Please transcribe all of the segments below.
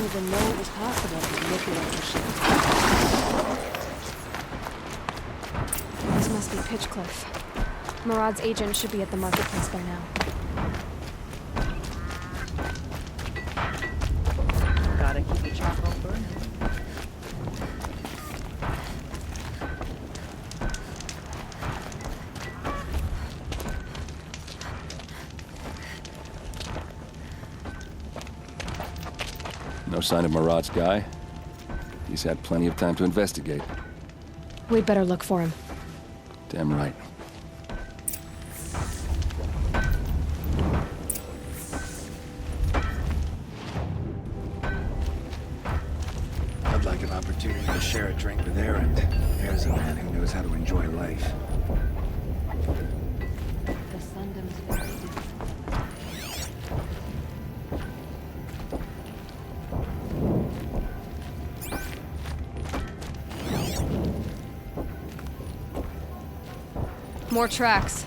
didn't even know it was possible to manipulate machines. This must be Pitchcliff. Murad's agent should be at the marketplace by now. Gotta keep the charcoal burning. No sign of Murad's guy. He's had plenty of time to investigate. We'd better look for him. Damn right. I'd like an opportunity to share a drink with Aaron. There's a man who knows how to enjoy life. The Sundom's very different. More tracks.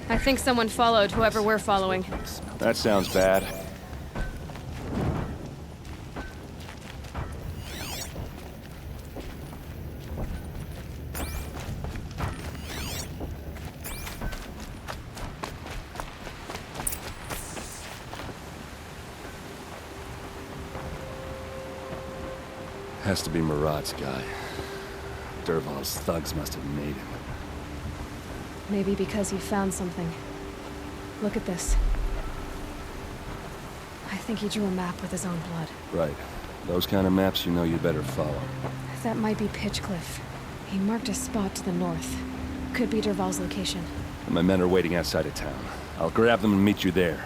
I think someone followed whoever we're following. That sounds bad. Has to be Murad's guy. Dervahl's thugs must have made him. Maybe because he found something. Look at this. I think he drew a map with his own blood. Right. Those kind of maps you know you better follow. That might be Pitchcliff. He marked a spot to the north. Could be Dervahl's location. My men are waiting outside of town. I'll grab them and meet you there.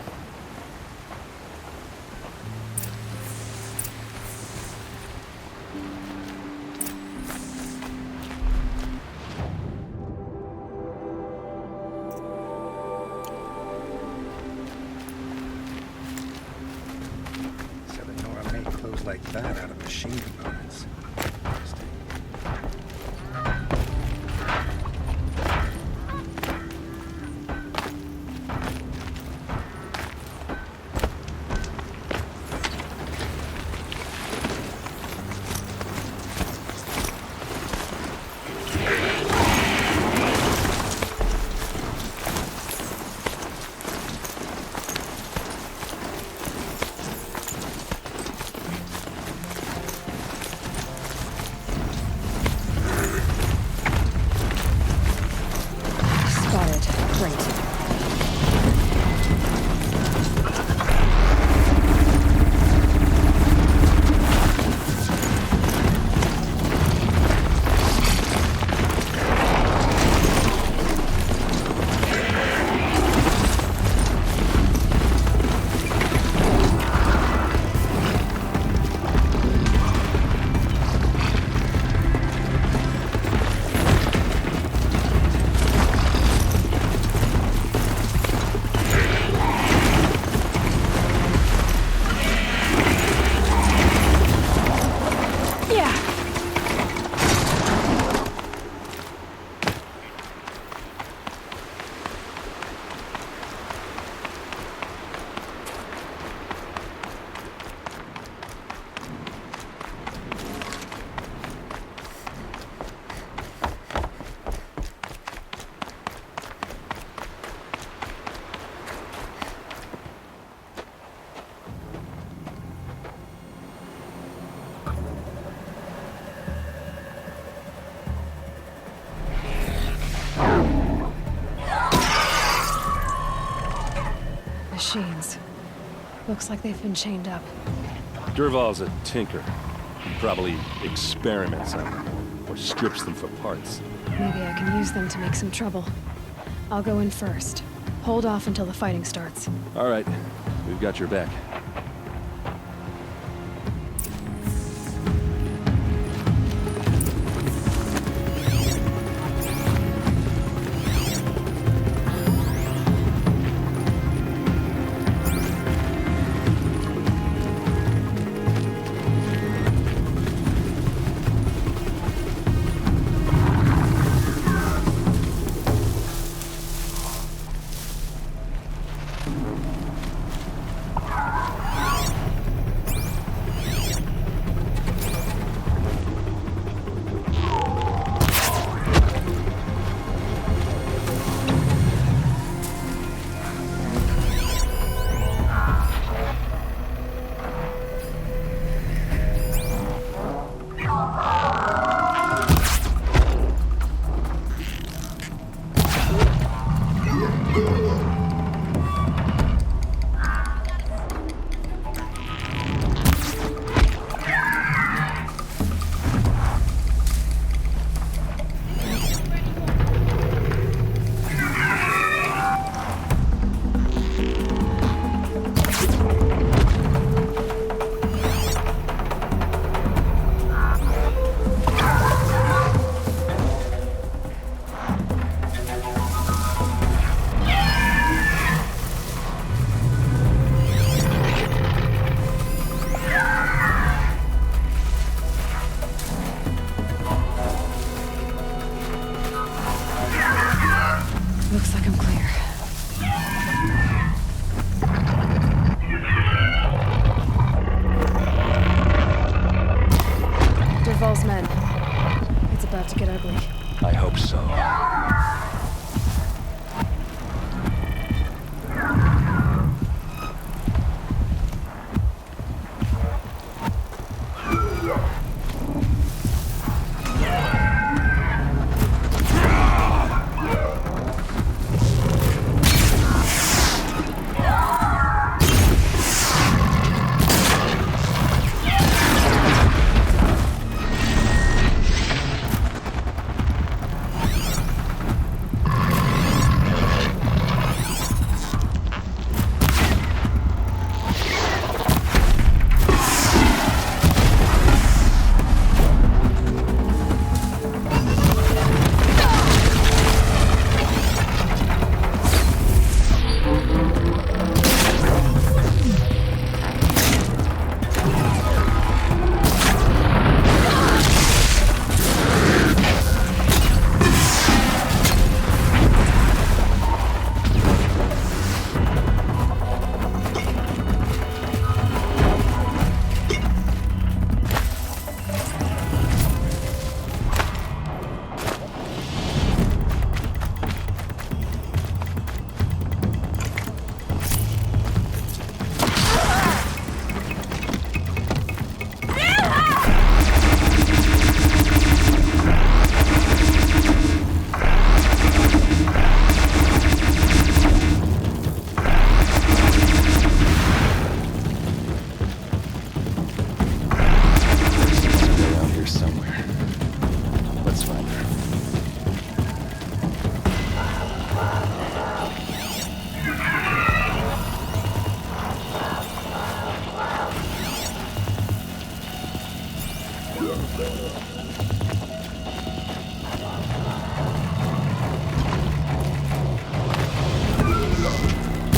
Like that out of machine components. Interesting. Machines. Looks like they've been chained up. Dervahl's a tinker. He probably experiments on them, or strips them for parts. Maybe I can use them to make some trouble. I'll go in first. Hold off until the fighting starts. All right. We've got your back. to get ugly. I hope so.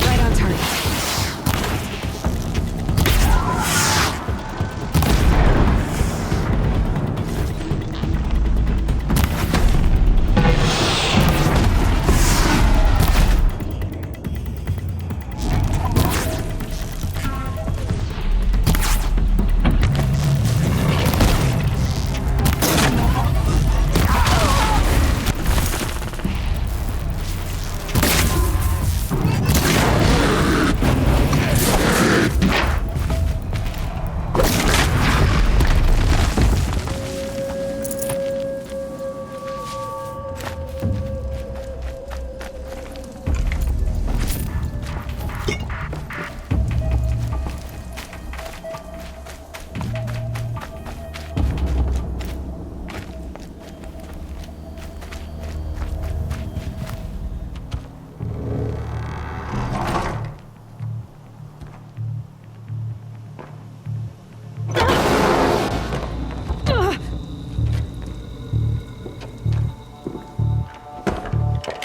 Right on target.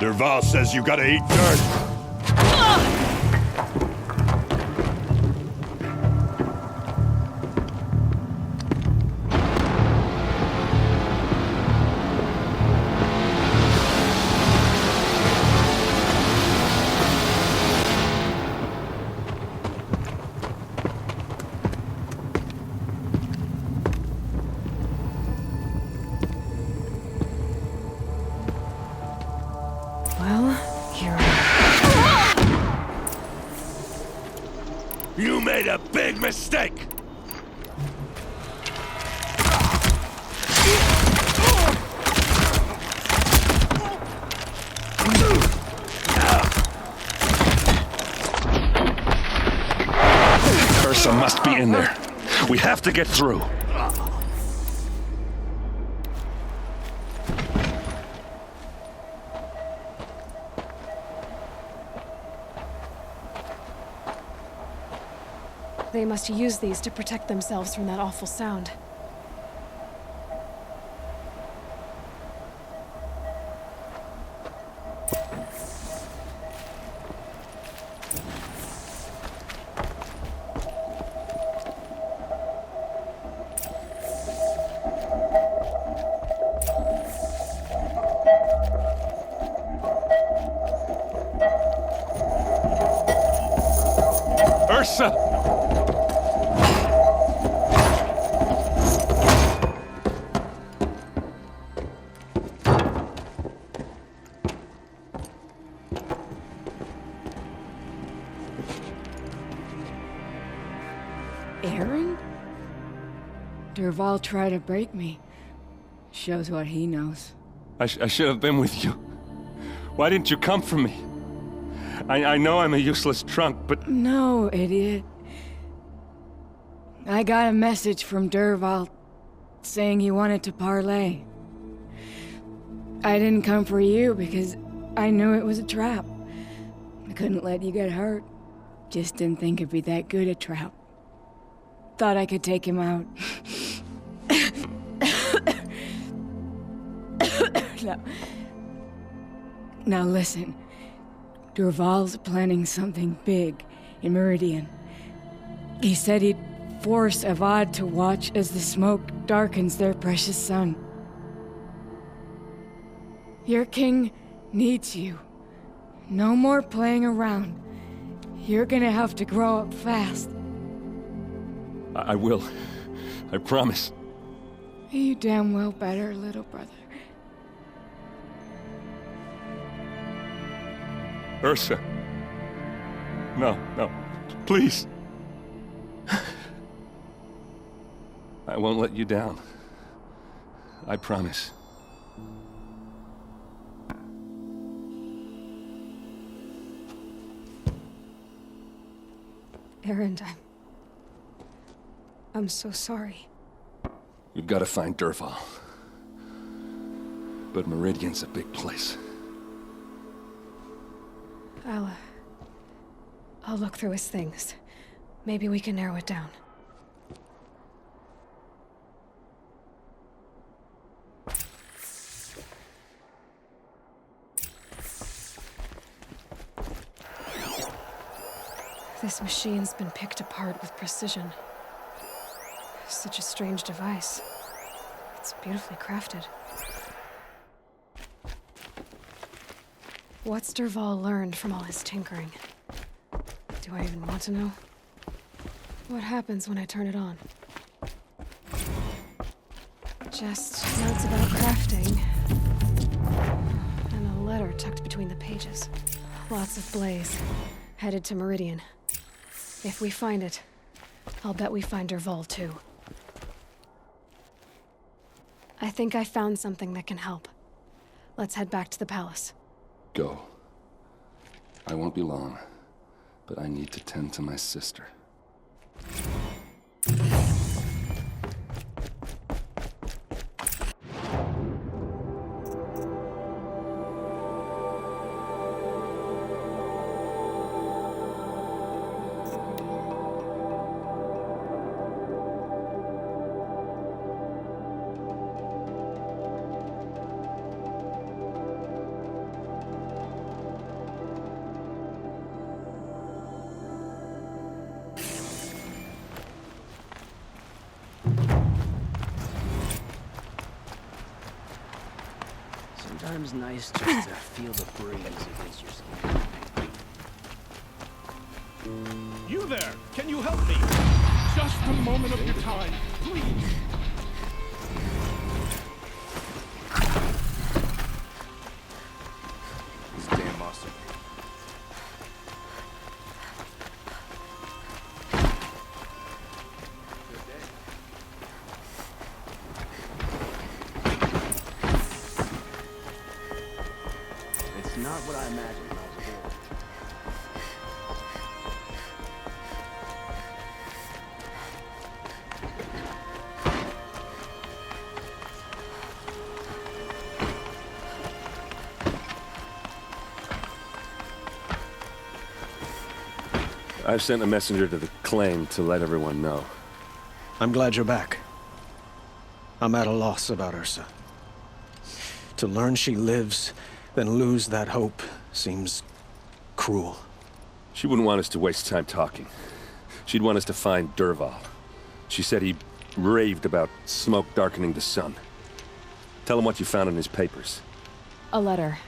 Derval says you gotta eat dirt. Well, here. You made a big mistake! Ursa must be in there. We have to get through. They must use these to protect themselves from that awful sound. Ursa! Dervahl tried to break me. Shows what he knows. I should have been with you. Why didn't you come for me? I know I'm a useless trunk, but... No, idiot. I got a message from Dervahl saying he wanted to parlay. I didn't come for you because I knew it was a trap. I couldn't let you get hurt. Just didn't think it'd be that good a trap. Thought I could take him out. Now listen. Dervahl's planning something big in Meridian. He said he'd force Avad to watch as the smoke darkens their precious sun. Your king needs you. No more playing around. You're gonna have to grow up fast. I will. I promise. You damn well better, little brother. Ursa. No, please. I won't let you down. I promise. Erend, I'm so sorry. You've got to find Dervahl. But Meridian's a big place. I'll look through his things. Maybe we can narrow it down. This machine's been picked apart with precision. Such a strange device. It's beautifully crafted. What's Dervahl learned from all his tinkering? Do I even want to know? What happens when I turn it on? Just notes about crafting. And a letter tucked between the pages. Lots of blaze. Headed to Meridian. If we find it, I'll bet we find Dervahl too. I think I found something that can help. Let's head back to the palace. Go. I won't be long, but I need to tend to my sister. Sometimes nice just to feel the breeze against your skin. You there! Can you help me? Just a moment of your time, please! This damn monster. It's not what I imagined when I was a boy. I've sent a messenger to the claim to let everyone know. I'm glad you're back. I'm at a loss about Ursa. To learn she lives, then lose that hope, seems cruel. She wouldn't want us to waste time talking. She'd want us to find Dervahl. She said he raved about smoke darkening the sun. Tell him what you found in his papers. A letter.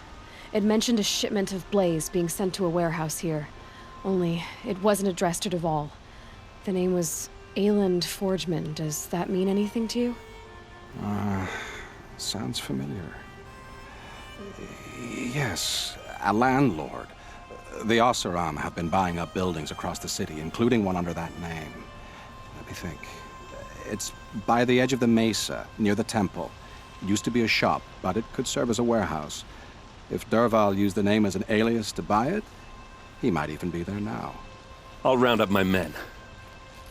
It mentioned a shipment of blaze being sent to a warehouse here. Only, it wasn't addressed to Dervahl. The name was Ayland Forgeman. Does that mean anything to you? Sounds familiar. Yes, a landlord. The Oseram have been buying up buildings across the city, including one under that name. Let me think. It's by the edge of the mesa, near the temple. It used to be a shop, but it could serve as a warehouse. If Dervahl used the name as an alias to buy it, he might even be there now. I'll round up my men.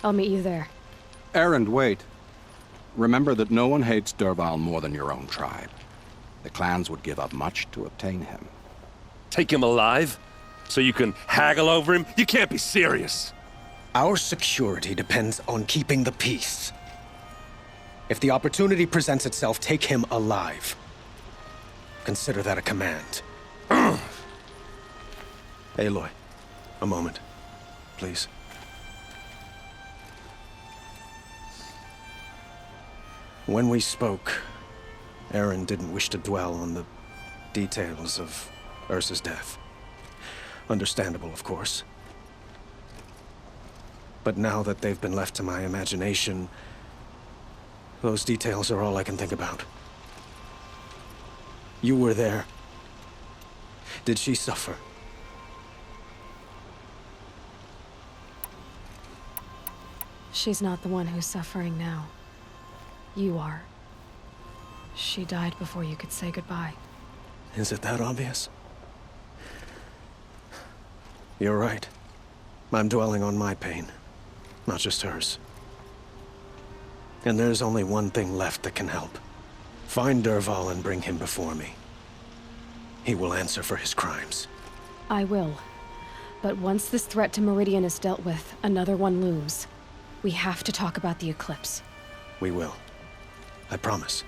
I'll meet you there. Erend, wait. Remember that no one hates Dervahl more than your own tribe. The clans would give up much to obtain him. Take him alive? So you can haggle over him? You can't be serious. Our security depends on keeping the peace. If the opportunity presents itself, take him alive. Consider that a command. Aloy, a moment, please. When we spoke, Erend didn't wish to dwell on the details of Ursa's death. Understandable, of course. But now that they've been left to my imagination, those details are all I can think about. You were there. Did she suffer? She's not the one who's suffering now. You are. She died before you could say goodbye. Is it that obvious? You're right. I'm dwelling on my pain, not just hers. And there's only one thing left that can help. Find Dervahl and bring him before me. He will answer for his crimes. I will. But once this threat to Meridian is dealt with, another one looms. We have to talk about the eclipse. We will. I promise.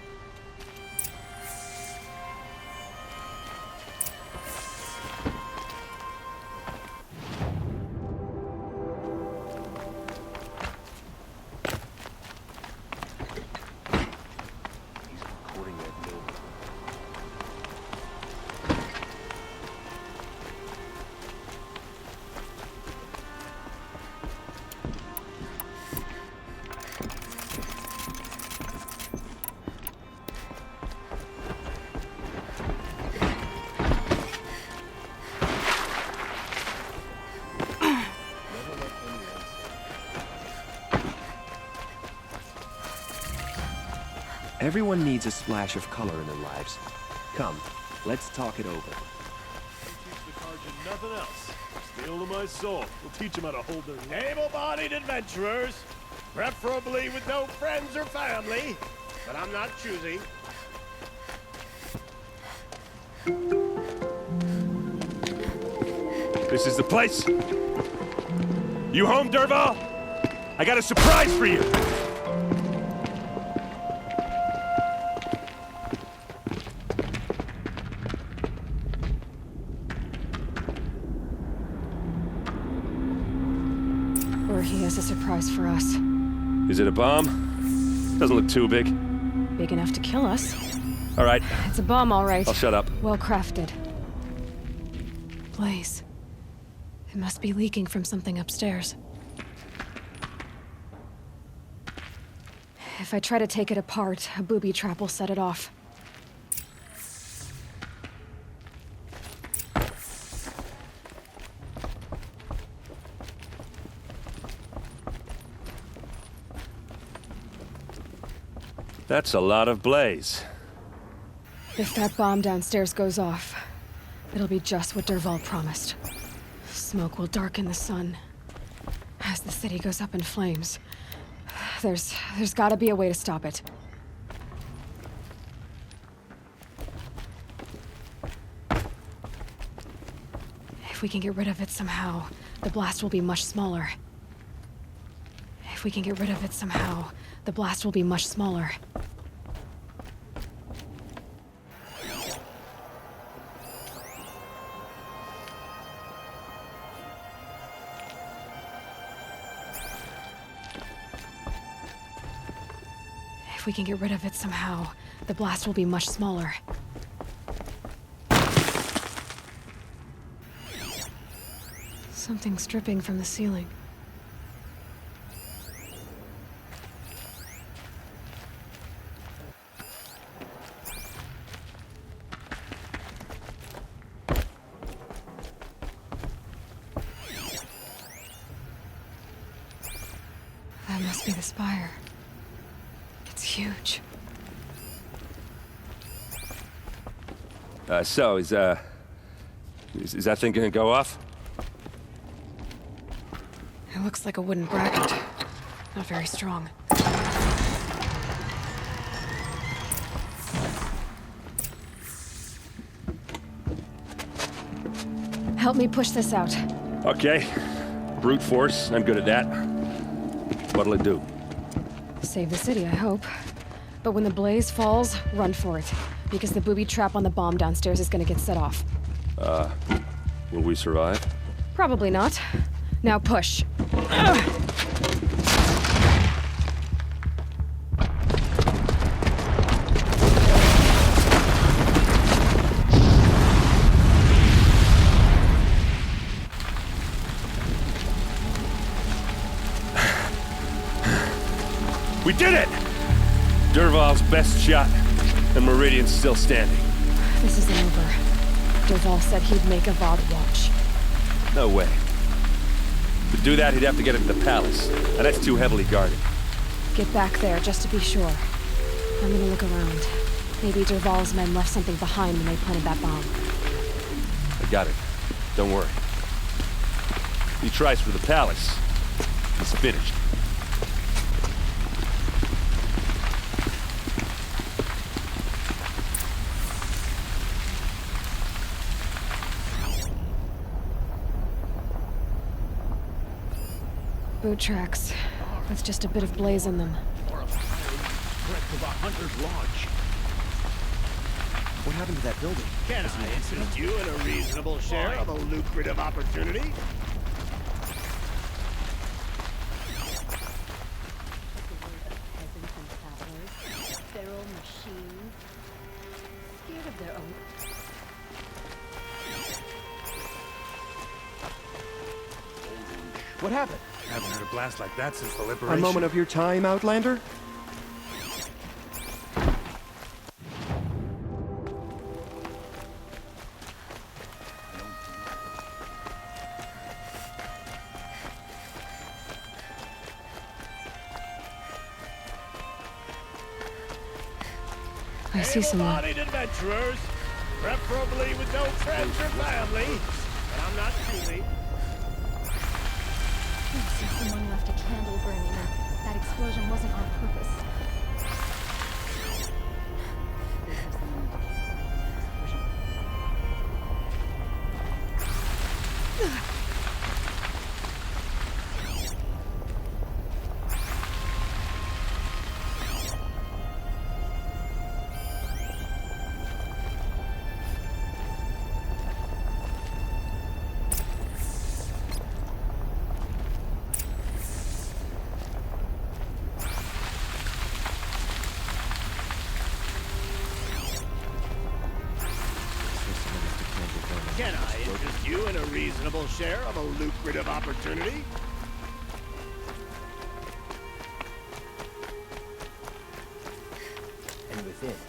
Everyone needs a splash of color in their lives. Come, let's talk it over. Teach the Karjan nothing else. Steal to my soul. We'll teach them how to hold their... Able-bodied adventurers. Preferably with no friends or family. But I'm not choosy. This is the place. You home, Dervahl? I got a surprise for you. Or he has a surprise for us. Is it a bomb? Doesn't look too big. Big enough to kill us. All right, It's a bomb, all right. I'll shut up. Well crafted. Blaze. It must be leaking from something upstairs. If I try to take it apart, a booby trap will set it off. That's a lot of blaze. If that bomb downstairs goes off, it'll be just what Dervahl promised. Smoke will darken the sun. As the city goes up in flames. There's gotta be a way to stop it. If we can get rid of it somehow, the blast will be much smaller. If we can get rid of it somehow, the blast will be much smaller. If we can get rid of it somehow, the blast will be much smaller. Something's dripping from the ceiling. That must be the spire. It's huge. So, is that thing gonna go off? It looks like a wooden bracket. Not very strong. Help me push this out. Okay. Brute force, I'm good at that. What'll it do? Save the city, I hope. But when the blaze falls, run for it. Because the booby trap on the bomb downstairs is gonna get set off. Will we survive? Probably not. Now push. We did it! Dervahl's best shot, and Meridian's still standing. This isn't over. Dervahl said he'd make Avad watch. No way. To do that, he'd have to get into the palace, and that's too heavily guarded. Get back there, just to be sure. I'm gonna look around. Maybe Dervahl's men left something behind when they planted that bomb. I got it. Don't worry. He tries for the palace. He's finished. Boot tracks, with just a bit of blaze in them. What happened to that building? Can I interest you in a reasonable share of a lucrative opportunity? Feral machines, scared of their own. What happened? I haven't heard a blast like that since the A liberation. moment of your time, Outlander? I see someone. Able-bodied adventurers, preferably with no friends or family. But I'm not choosy. See, someone left a candle burning. That explosion wasn't on purpose. Can I interest you in a reasonable share of a lucrative opportunity?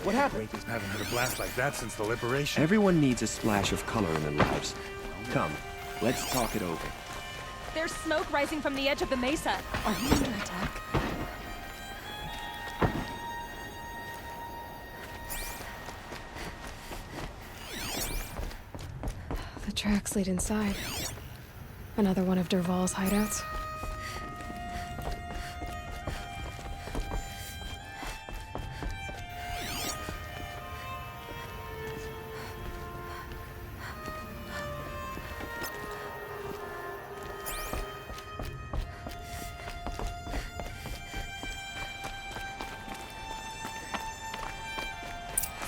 What happened? I haven't heard a blast like that since the liberation. Everyone needs a splash of color in their lives. Come, let's talk it over. There's smoke rising from the edge of the mesa. Are we under attack? The tracks lead inside. Another one of Dervahl's hideouts.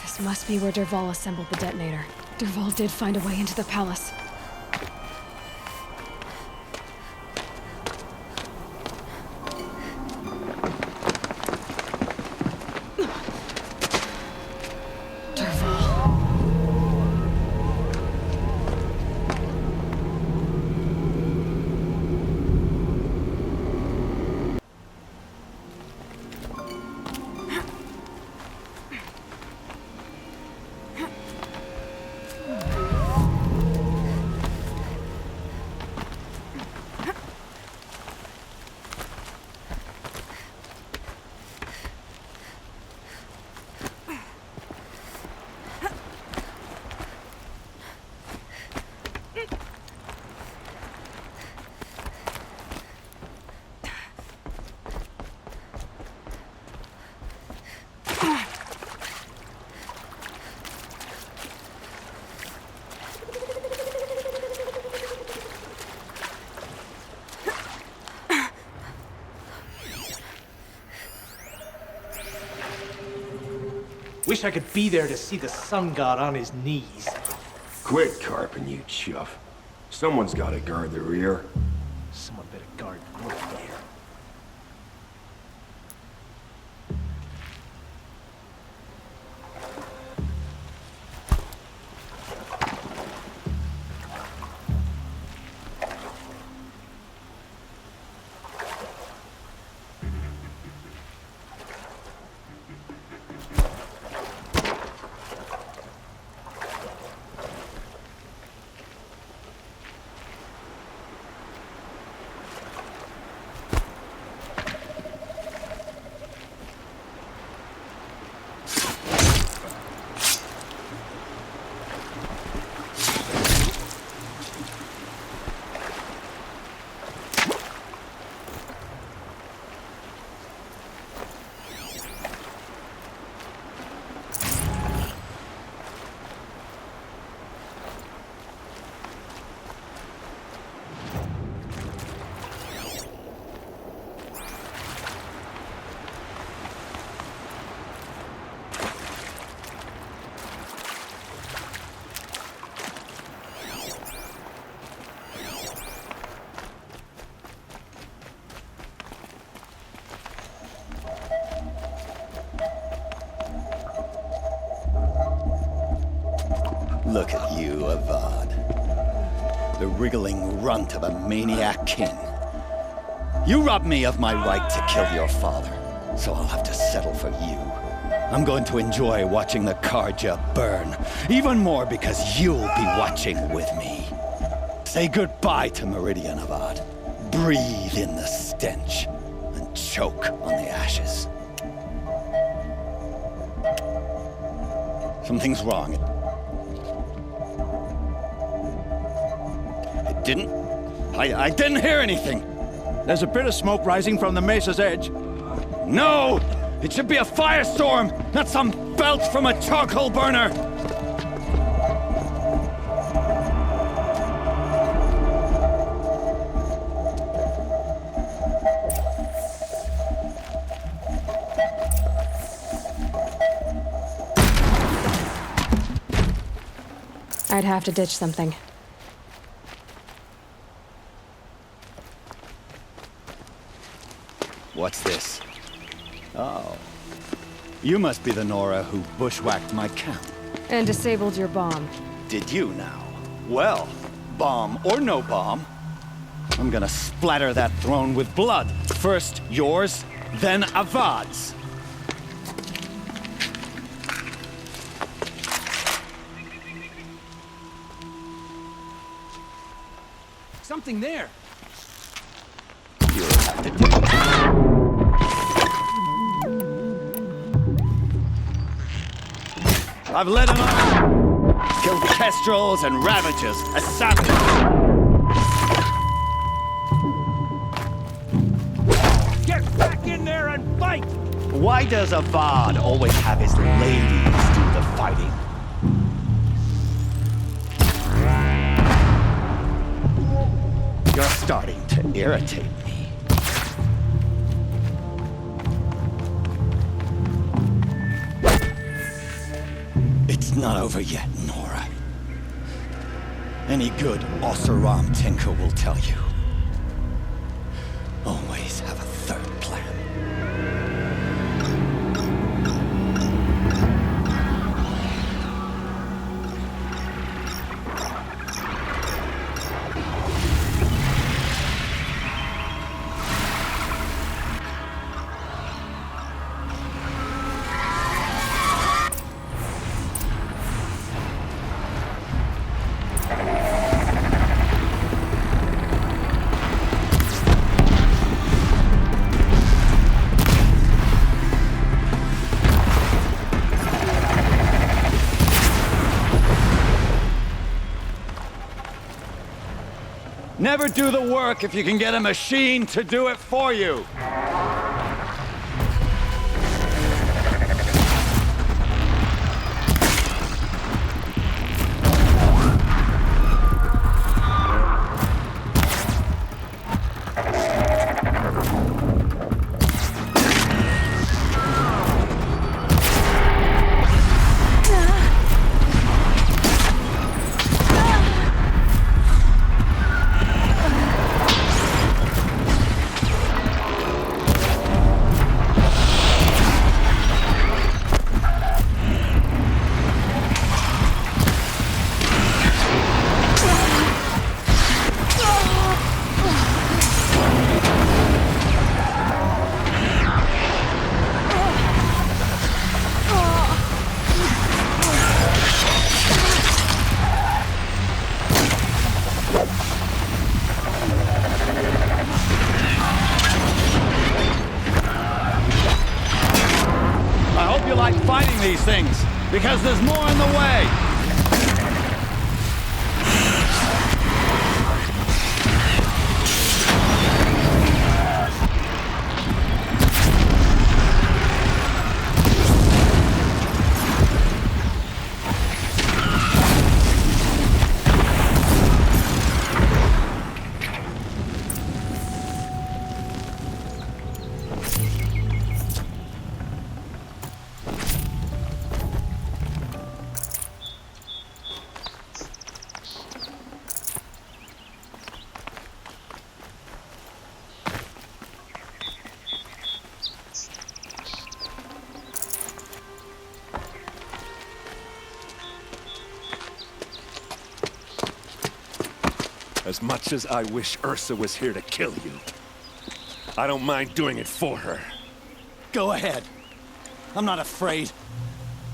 This must be where Dervahl assembled the detonator. Dervahl did find a way into the palace. Wish I could be there to see the sun god on his knees. Quit carping, you chuff. Someone's gotta guard the rear. Someone better guard your rear. Look at you, Avad. The wriggling runt of a maniac king. You robbed me of my right to kill your father, so I'll have to settle for you. I'm going to enjoy watching the Karja burn, even more because you'll be watching with me. Say goodbye to Meridian, Avad. Breathe in the stench, and choke on the ashes. Something's wrong. I didn't hear anything. There's a bit of smoke rising from the mesa's edge. No! It should be a firestorm, not some belt from a charcoal burner! I'd have to ditch something. What's this? Oh. You must be the Nora who bushwhacked my camp. And disabled your bomb. Did you now? Well, bomb or no bomb, I'm gonna splatter that throne with blood. First yours, then Avad's. Something there. You'll have to do it. I've led him up. Killed kestrels and ravagers. A savage. Get back in there and fight! Why does Avad always have his ladies do the fighting? You're starting to irritate me. It's not over yet, Nora. Any good Oseram tinker will tell you. Always have a third plan. Never do the work if you can get a machine to do it for you. like fighting these things, because there's more in the way. As much as I wish Ursa was here to kill you, I don't mind doing it for her. Go ahead. I'm not afraid.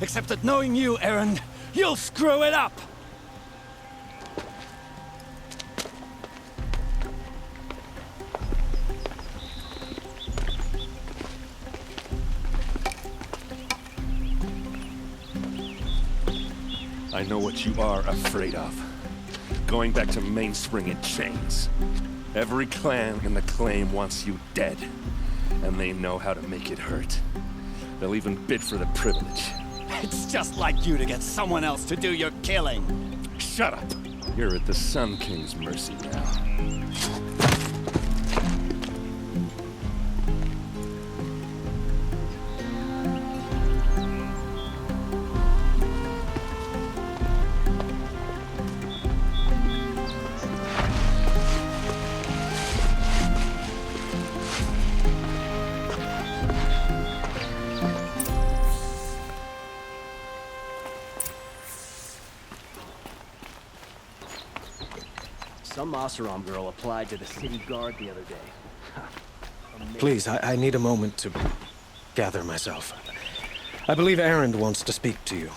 Except that knowing you, Aaron, you'll screw it up! I know what you are afraid of. Going back to Mainspring in chains. Every clan in the claim wants you dead. And they know how to make it hurt. They'll even bid for the privilege. It's just like you to get someone else to do your killing. Shut up! You're at the Sun King's mercy now. Some Oseram girl applied to the city guard the other day. Please, I need a moment to gather myself. I believe Erend wants to speak to you.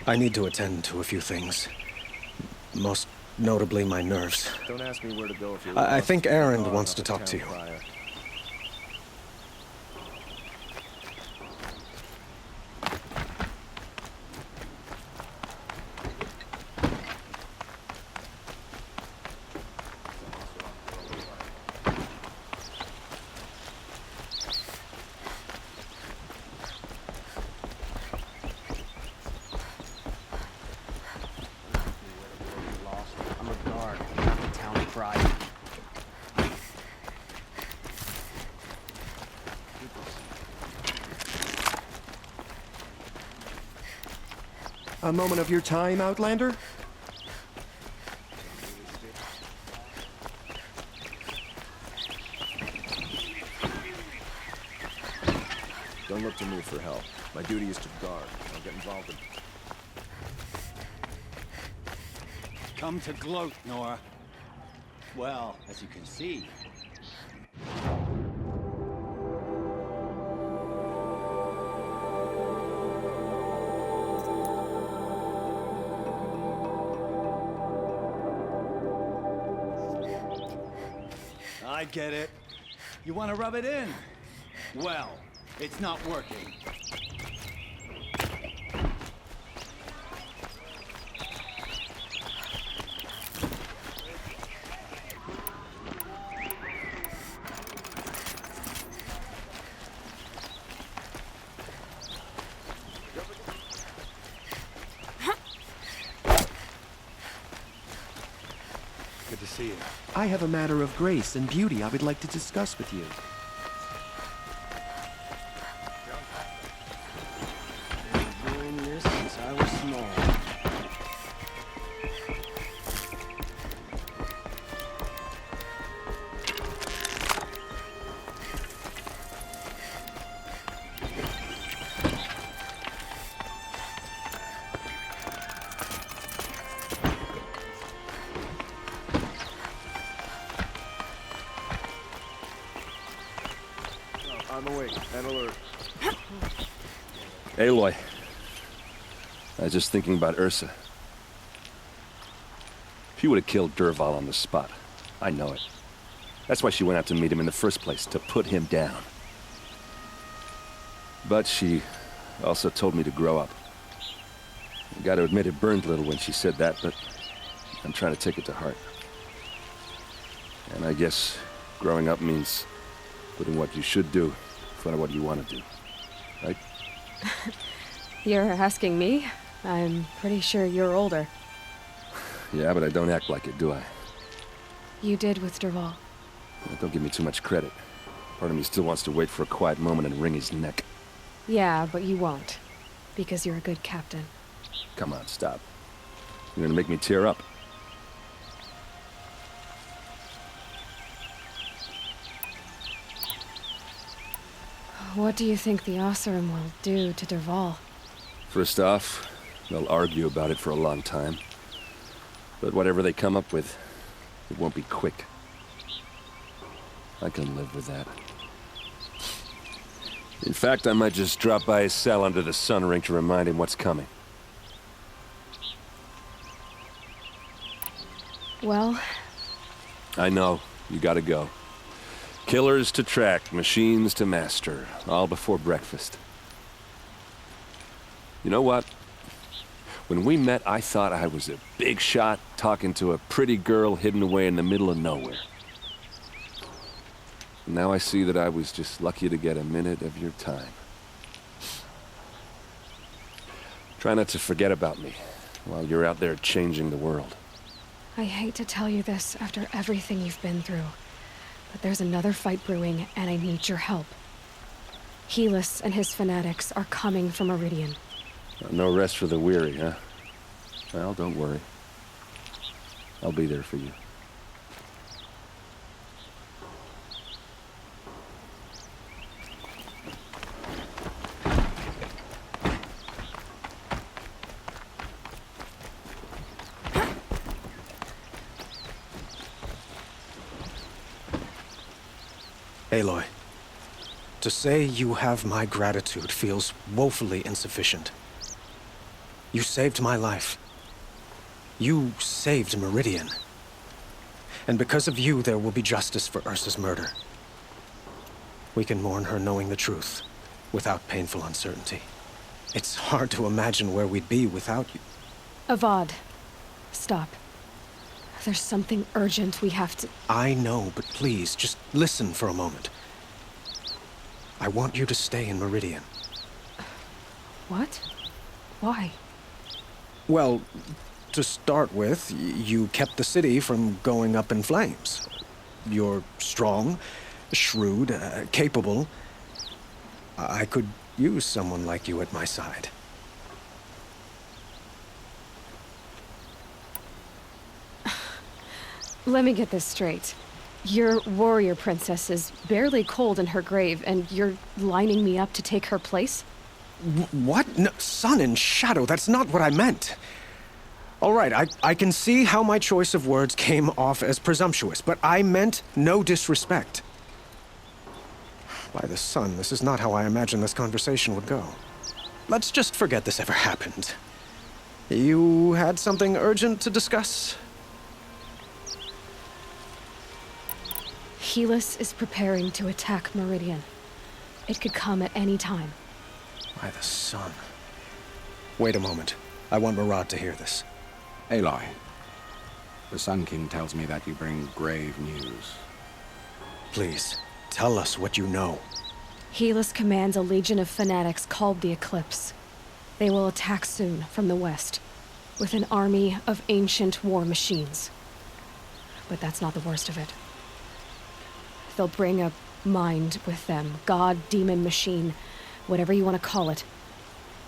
I need to attend to a few things. Most notably my nerves. Don't ask me where to go if you're I think Erend wants to talk to you. I'm a guard, not the town crier. A moment of your time, Outlander? Don't look to me for help. My duty is to guard. I'll get involved in... Come to gloat, Nora. Well, as you can see. I get it. You want to rub it in? Well, it's not working. Good to see you. I have a matter of grace and beauty I would like to discuss with you. I've been doing this since I was small. On the way, and alert. Aloy. I was just thinking about Ursa. She would have killed Dervahl on the spot. I know it. That's why she went out to meet him in the first place, to put him down. But she also told me to grow up. I gotta admit it burned a little when she said that, but I'm trying to take it to heart. And I guess growing up means putting what you should do in front of what you want to do, right? You're asking me? I'm pretty sure you're older. Yeah, but I don't act like it, do I? You did with Dervahl. Well, don't give me too much credit. Part of me still wants to wait for a quiet moment and wring his neck. Yeah, but you won't. Because you're a good captain. Come on, stop. You're gonna make me tear up. What do you think the Oseram will do to Dervahl? First off, they'll argue about it for a long time. But whatever they come up with, it won't be quick. I can live with that. In fact, I might just drop by his cell under the sun ring to remind him what's coming. Well... I know. You gotta go. Killers to track, machines to master, all before breakfast. You know what? When we met, I thought I was a big shot talking to a pretty girl hidden away in the middle of nowhere. Now I see that I was just lucky to get a minute of your time. Try not to forget about me while you're out there changing the world. I hate to tell you this after everything you've been through, but there's another fight brewing, and I need your help. Helis and his fanatics are coming from Meridian. No rest for the weary, huh? Well, don't worry. I'll be there for you. Aloy, to say you have my gratitude feels woefully insufficient. You saved my life. You saved Meridian. And because of you, there will be justice for Ursa's murder. We can mourn her knowing the truth, without painful uncertainty. It's hard to imagine where we'd be without you. Avad, stop. There's something urgent we have to... I know, but please, just listen for a moment. I want you to stay in Meridian. What? Why? Well, to start with, you kept the city from going up in flames. You're strong, shrewd, capable. I could use someone like you at my side. Let me get this straight. Your warrior princess is barely cold in her grave, and you're lining me up to take her place? What? No, sun and shadow, that's not what I meant. All right, I can see how my choice of words came off as presumptuous, but I meant no disrespect. By the sun, this is not how I imagined this conversation would go. Let's just forget this ever happened. You had something urgent to discuss? Helis is preparing to attack Meridian. It could come at any time. By the sun. Wait a moment. I want Murad to hear this. Aloy, the Sun King tells me that you bring grave news. Please, tell us what you know. Helis commands a legion of fanatics called the Eclipse. They will attack soon from the west, with an army of ancient war machines. But that's not the worst of it. They'll bring a mind with them, god, demon, machine, whatever you want to call it.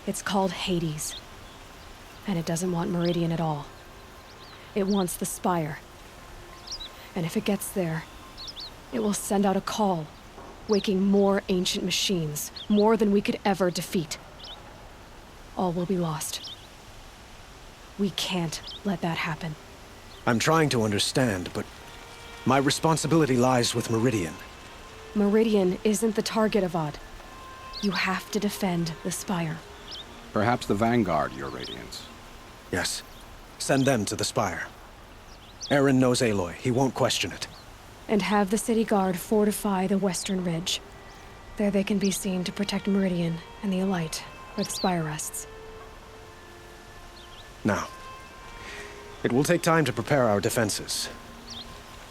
It's called Hades. And it doesn't want Meridian at all. It wants the Spire. And if it gets there, it will send out a call, waking more ancient machines, more than we could ever defeat. All will be lost. We can't let that happen. I'm trying to understand, but my responsibility lies with Meridian. Meridian isn't the target, Avad. You have to defend the Spire. Perhaps the Vanguard, Your Radiance. Yes. Send them to the Spire. Eren knows Aloy. He won't question it. and have the city guard fortify the western ridge. There they can be seen to protect Meridian and the Elite, where the spire rests. Now, it will take time to prepare our defenses.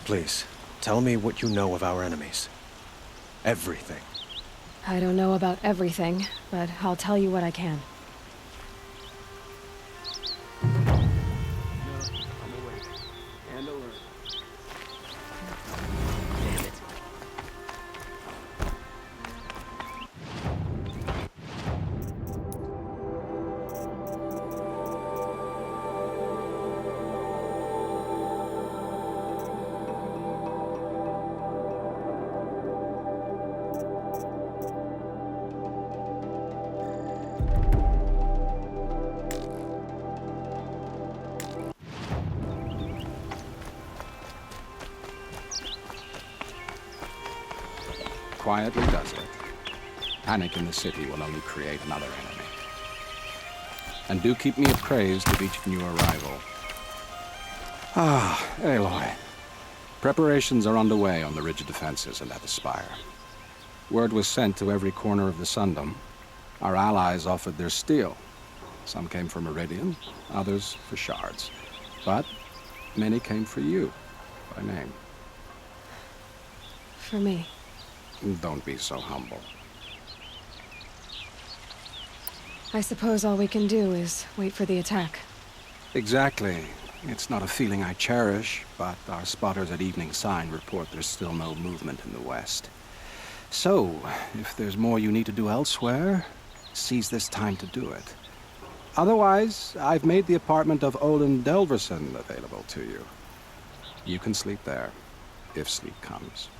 Please, tell me what you know of our enemies. Everything. I don't know about everything, but I'll tell you what I can. Quietly does it. Panic in the city will only create another enemy. And do keep me appraised of each new arrival. Ah, Aloy. Preparations are underway on the ridge defenses and at the spire. Word was sent to every corner of the Sundom. Our allies offered their steel. Some came for Meridian, others for shards. But many came for you, by name. For me. Don't be so humble. I suppose all we can do is wait for the attack. Exactly. It's not a feeling I cherish, but our spotters at Evening Sign report there's still no movement in the west. So, if there's more you need to do elsewhere, seize this time to do it. Otherwise, I've made the apartment of Olin Delverson available to you. You can sleep there, if sleep comes.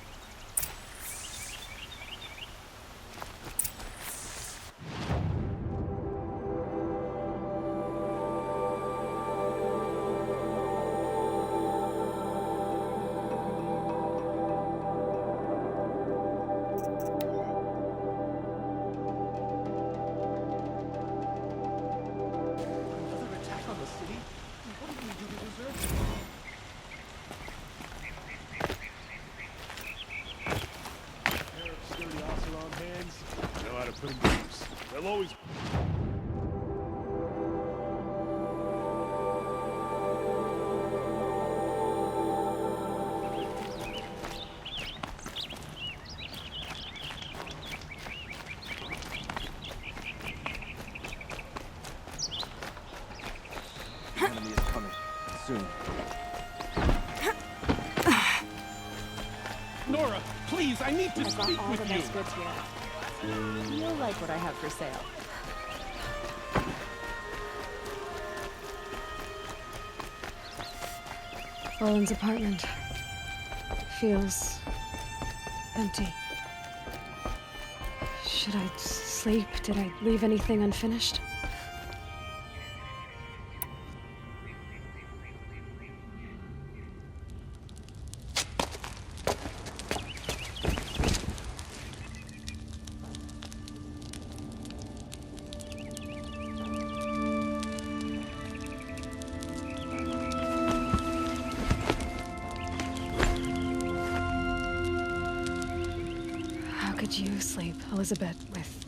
They'll always... The enemy is coming. Soon. Nora, please, I need to speak all with the you. best goods here. You'll like what I have for sale. Olin's apartment feels empty. Should I sleep? Did I leave anything unfinished? You sleep, Elizabeth, with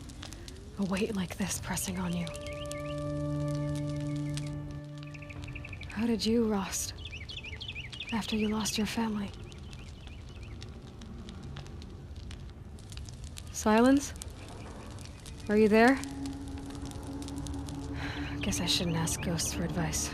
a weight like this pressing on you? How did you, Rost, after you lost your family? Silence? Are you there? Guess I shouldn't ask ghosts for advice.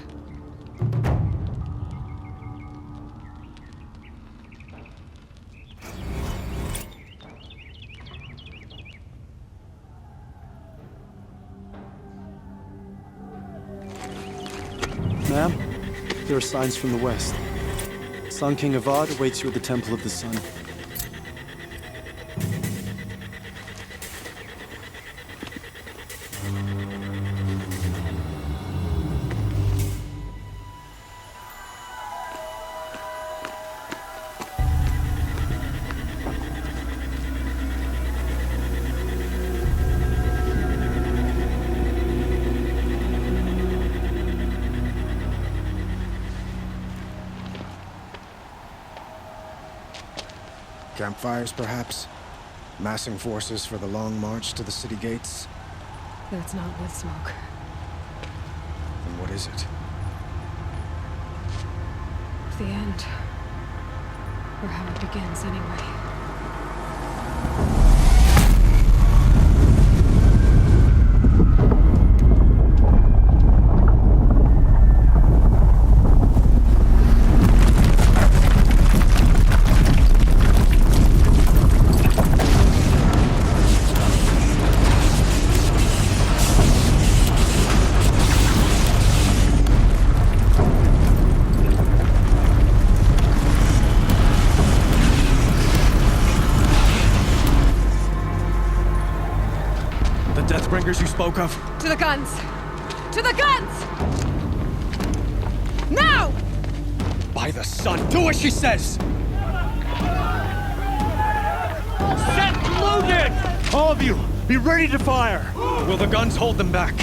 Ma'am, there are signs from the west. Sun King Avad awaits you at the Temple of the Sun. Campfires, perhaps? Massing forces for the long march to the city gates? That's not with smoke. And what is it? The end. Or how it begins, anyway. You spoke of? To the guns! To the guns! Now! By the sun, do as she says! Set loaded! All of you, be ready to fire! Will the guns hold them back?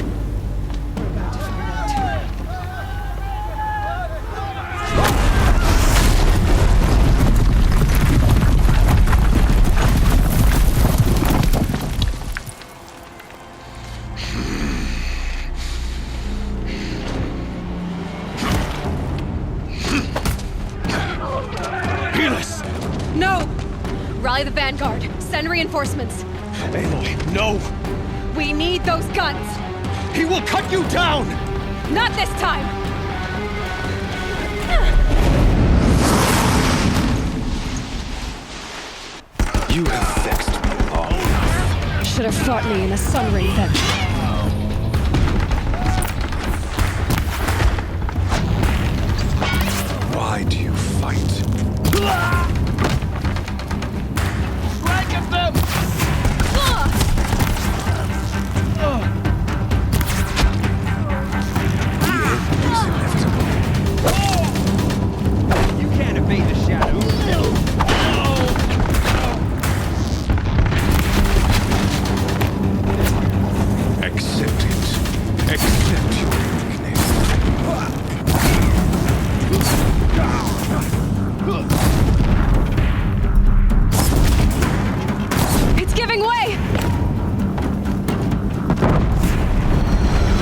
Rally the vanguard. Send reinforcements. Aloy, no! We need those guns! He will cut you down! Not this time! You have vexed me long enough. Should have fought me in the sun ring then. Why do you fight?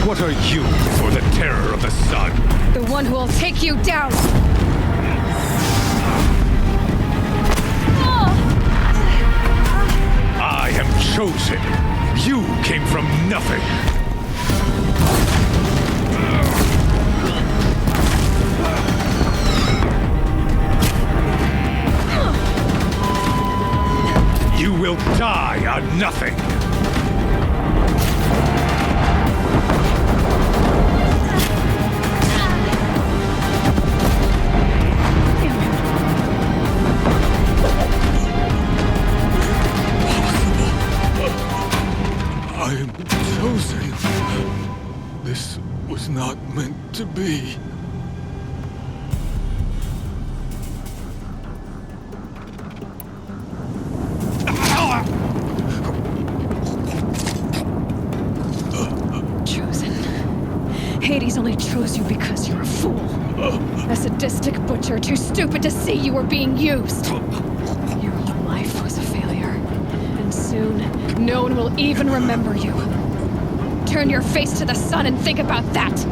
What are you for the terror of the sun? The one who will take you down! I am chosen. You came from nothing. You will die a nothing. I am chosen. This was not meant to be. Chosen. Hades only chose you because you're a fool. A sadistic butcher too stupid to see you were being used. Your whole life was a failure. And soon, no one will even remember you. Turn your face to the sun and think about that!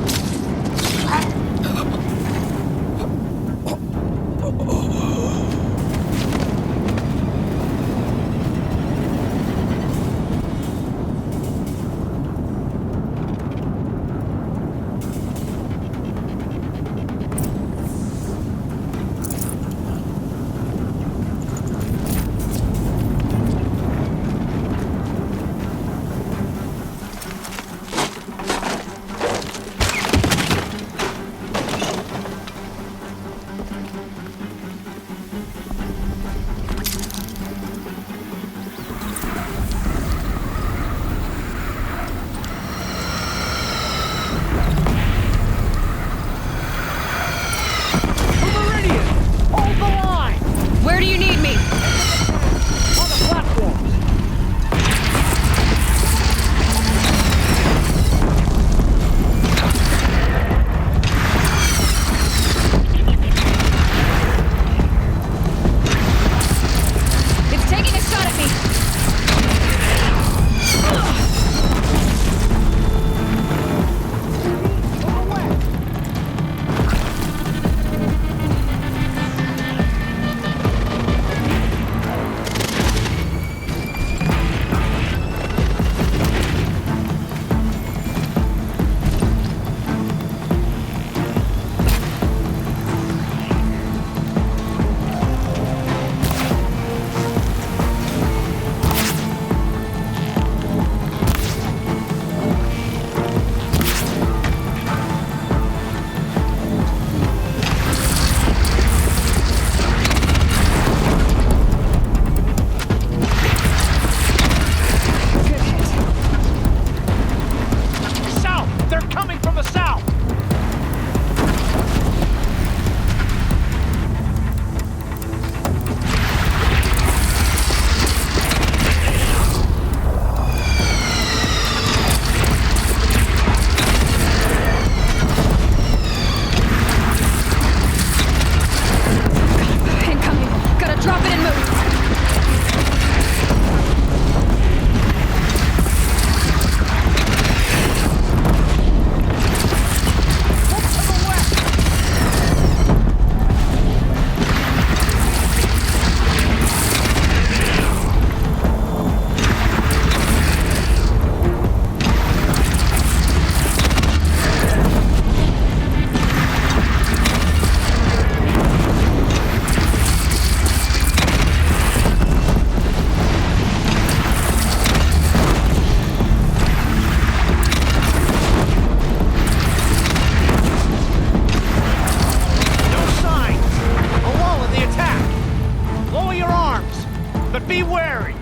but be wary!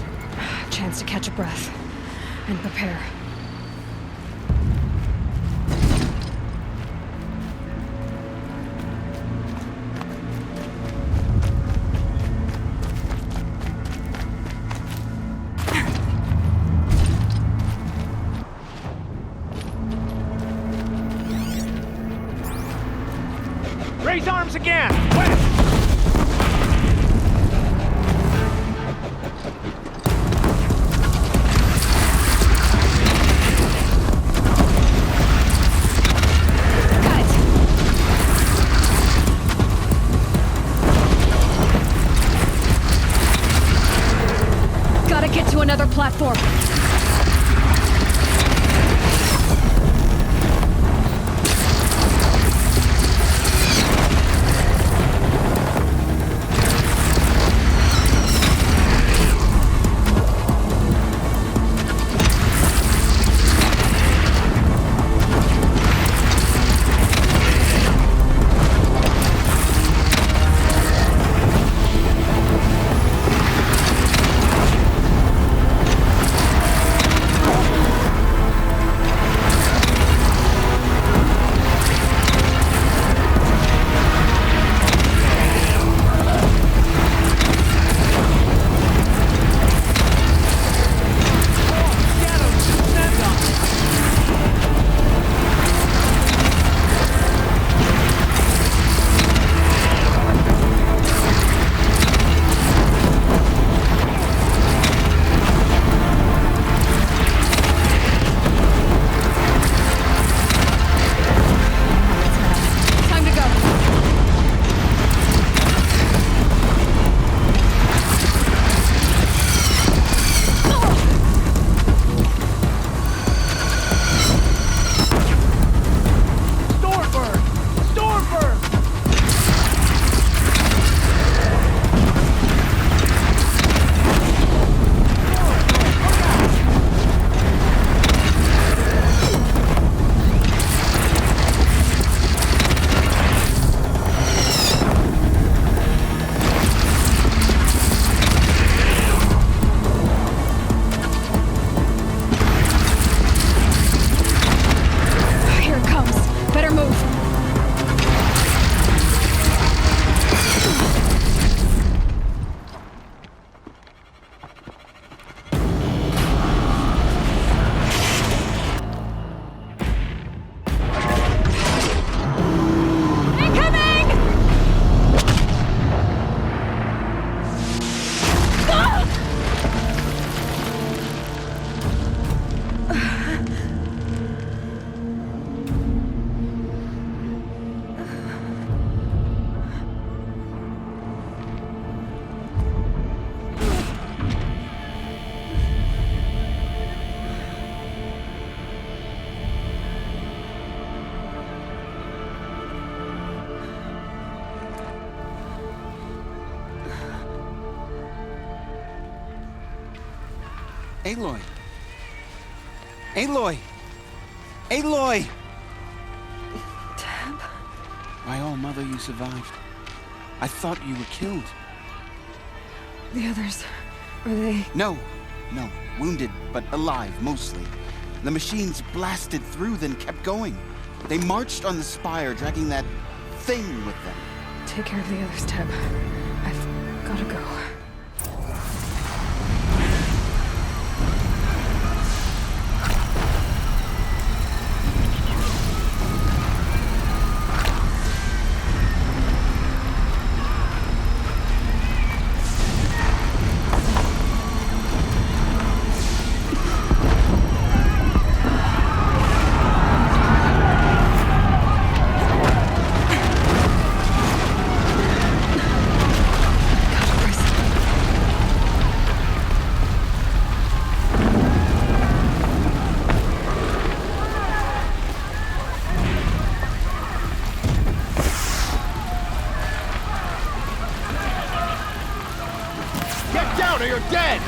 Chance to catch a breath and prepare. Raise arms again! West! Gotta get to another platform. Aloy! Aloy! Aloy! Tab? My own mother, you survived. I thought you were killed. The others, are they... No. Wounded, but alive, mostly. The machines blasted through, then kept going. They marched on the spire, dragging that thing with them. Take care of the others, Tab. I've gotta go. Or you're dead!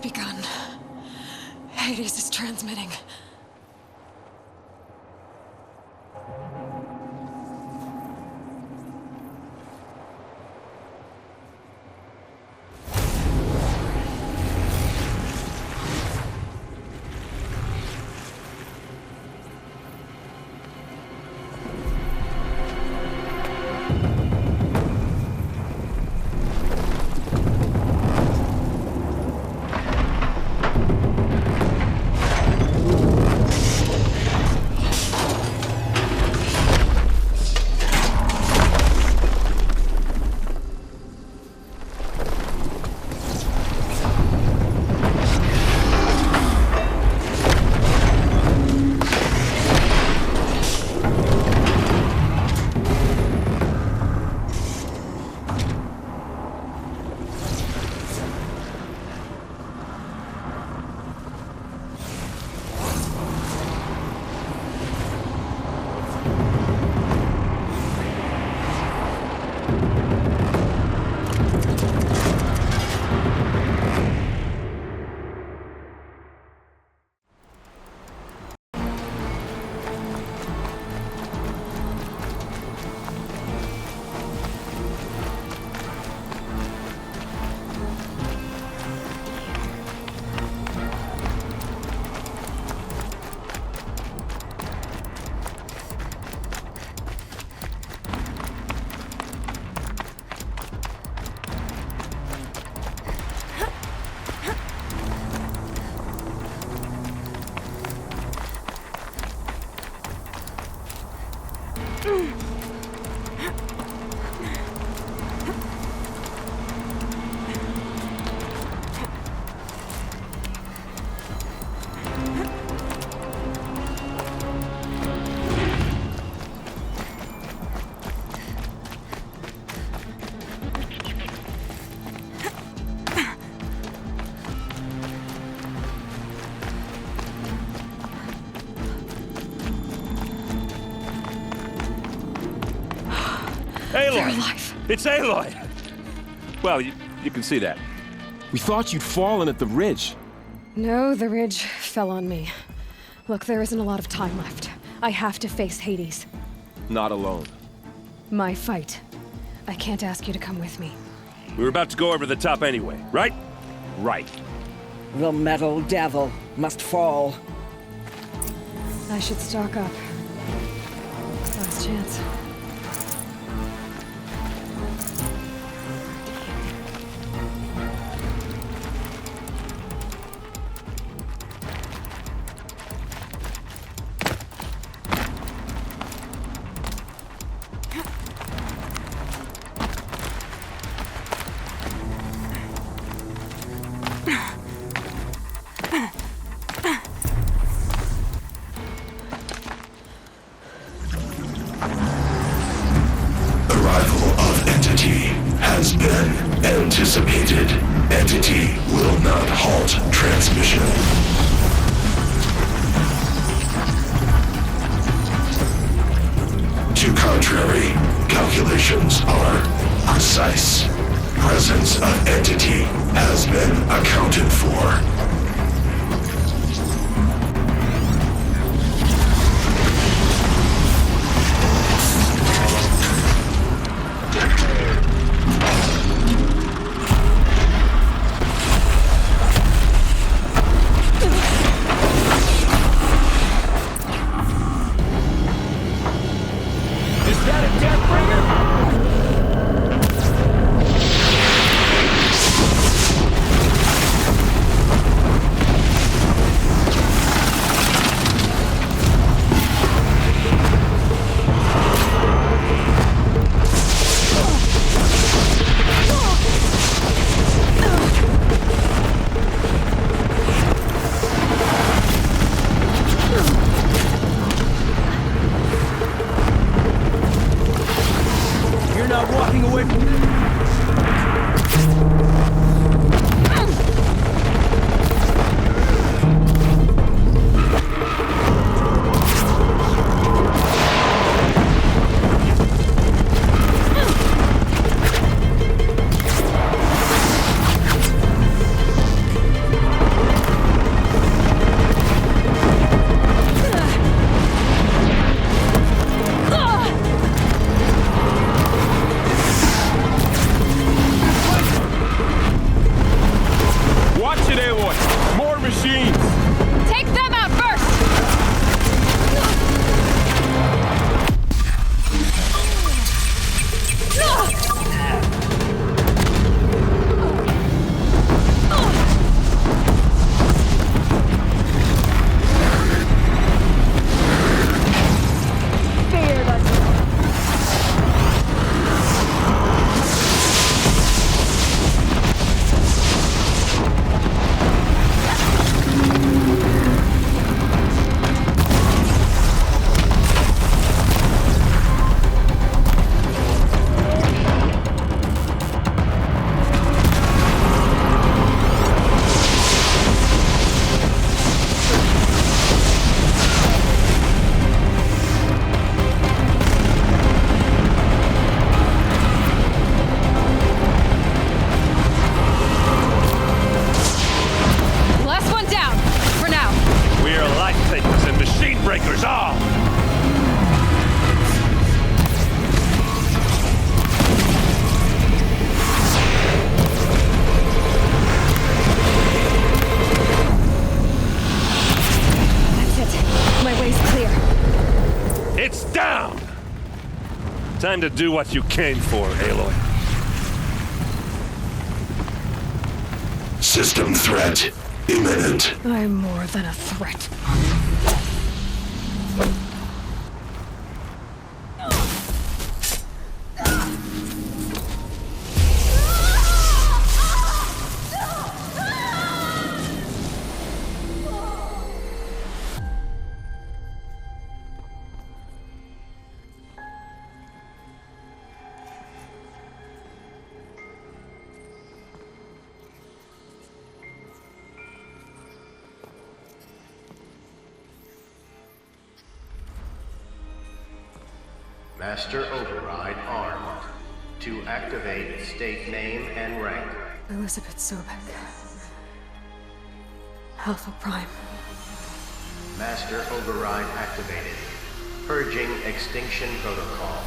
begun. Hades is transmitting. Aloy! It's Aloy! Well, you can see that. We thought you'd fallen at the ridge. No, the ridge fell on me. Look, there isn't a lot of time left. I have to face Hades. Not alone. My fight. I can't ask you to come with me. We were about to go over the top anyway, right? Right. The metal devil must fall. I should stock up. Last chance. Anticipated. Entity will not halt transmission. To contrary, calculations are precise. Presence of entity has been accounted for. time to do what you came for, Aloy. System threat imminent. I'm more than a threat. Master Override armed. To activate, state name and rank. Elizabeth Sobek. Alpha Prime. Master Override activated. Purging Extinction Protocol.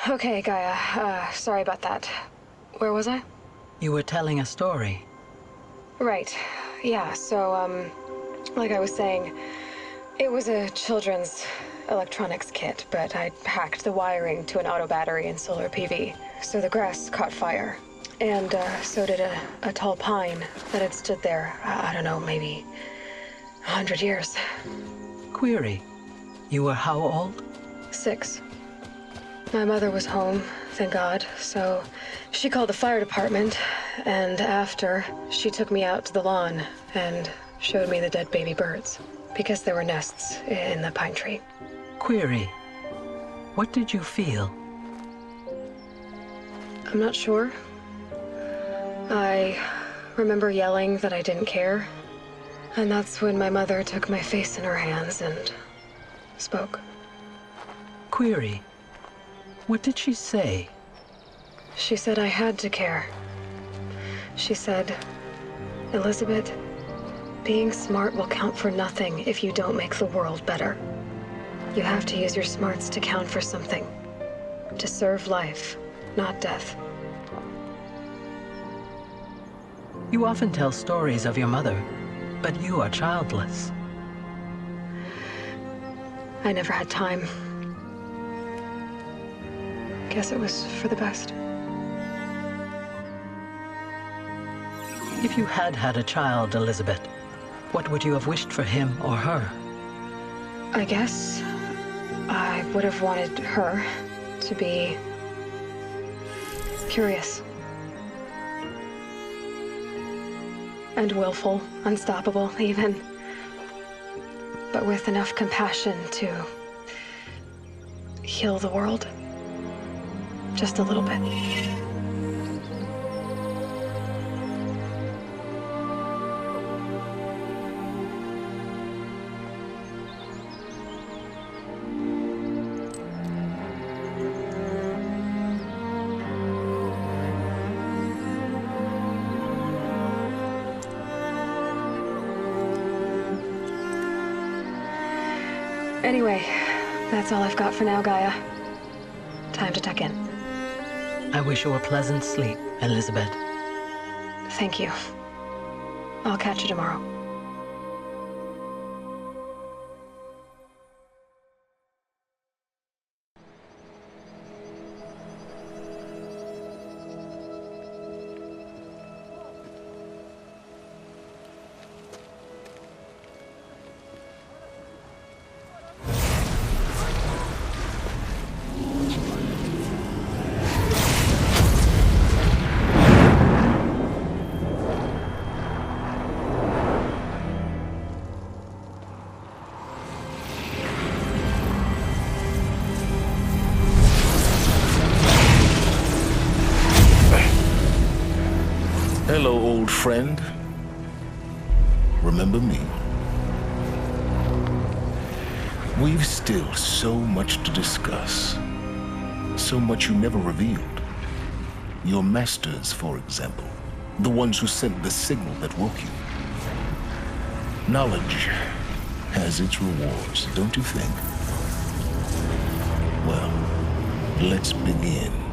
Okay, Gaia. Sorry about that. Where was I? You were telling a story. Right. Yeah, so, like I was saying, it was a children's electronics kit, but I hacked the wiring to an auto battery and solar PV. So the grass caught fire. And, so did a tall pine that had stood there, I don't know, maybe 100 years. Query. You were how old? 6. My mother was home, thank God, so she called the fire department, and after, she took me out to the lawn and showed me the dead baby birds, because there were nests in the pine tree. Query. What did you feel? I'm not sure. I remember yelling that I didn't care, and that's when my mother took my face in her hands and spoke. Query. What did she say? She said I had to care. She said, Elizabeth, being smart will count for nothing if you don't make the world better. You have to use your smarts to count for something. To serve life, not death. You often tell stories of your mother, but you are childless. I never had time. Guess it was for the best. If you had had a child, Elizabeth, what would you have wished for him or her? I guess I would have wanted her to be curious And willful, unstoppable, even. But with enough compassion to heal the world. Just a little bit. Anyway, that's all I've got for now, Gaia. Time to tuck in. I wish you a pleasant sleep, Elizabeth. Thank you. I'll catch you tomorrow. Hello, old friend. Remember me? We've still so much to discuss. So much you never revealed. Your masters, for example. The ones who sent the signal that woke you. Knowledge has its rewards, don't you think? Well, let's begin.